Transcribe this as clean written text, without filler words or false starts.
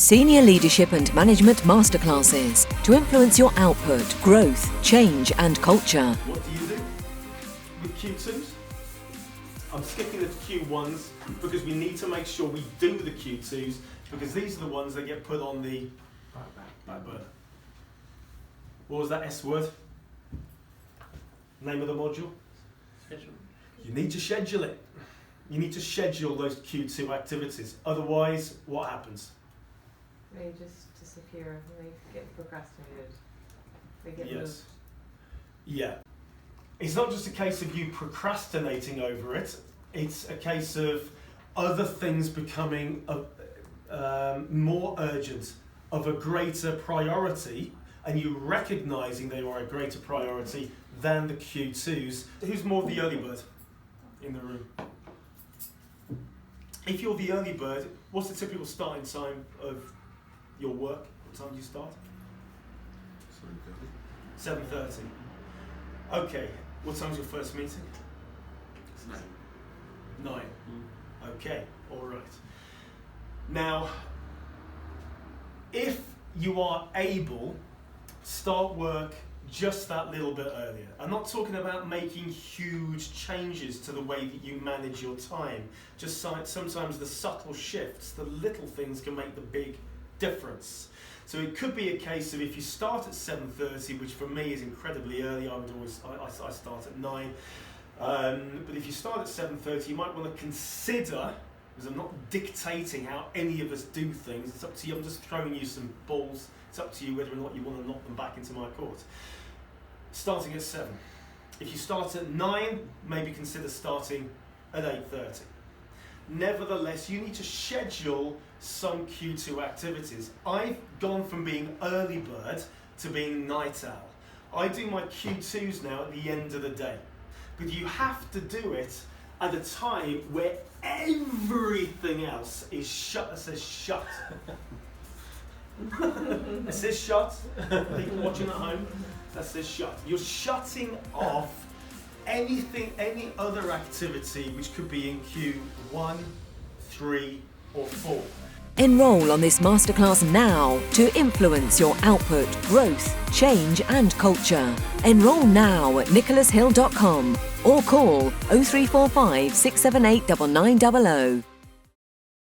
Senior Leadership and Management Masterclasses to influence your output, growth, change and culture. What do you do with Q2s? I'm skipping the Q1s because we need to make sure we do the Q2s because these are the ones that get put on the back burner. What was that S word? Name of the module? Schedule. You need to schedule it. You need to schedule those Q2 activities. Otherwise, what happens? They just disappear. They get procrastinated. They get Yes. moved. Yeah. It's not just a case of you procrastinating over it. It's a case of other things becoming more urgent, of a greater priority, and you recognizing they are a greater priority than the Q2s. Who's more the early bird in the room? If you're the early bird, what's the typical starting time of your work? What time do you start? 7:30. Okay. What time's your first meeting? 9. Okay. All right. Now, if you are able, start work just that little bit earlier. I'm not talking about making huge changes to the way that you manage your time. Just sometimes the subtle shifts, the little things can make the big difference. So it could be a case of if you start at 7:30, which for me is incredibly early, I start at 9. But if you start at 7:30, you might want to consider, because I'm not dictating how any of us do things, it's up to you, I'm just throwing you some balls, it's up to you whether or not you want to knock them back into my court. Starting at 7. If you start at 9, maybe consider starting at 8:30. Nevertheless, you need to schedule some Q2 activities. I've gone from being early bird to being night owl. I do my Q2s now at the end of the day. But you have to do it at a time where everything else is shut. It says shut. It says shut. People watching at home, that says shut. You're shutting off anything, any other activity which could be in Q1, 3 or 4. Enroll on this masterclass now to influence your output, growth, change and culture. Enroll now at nicholashill.com or call 0345 678 9900.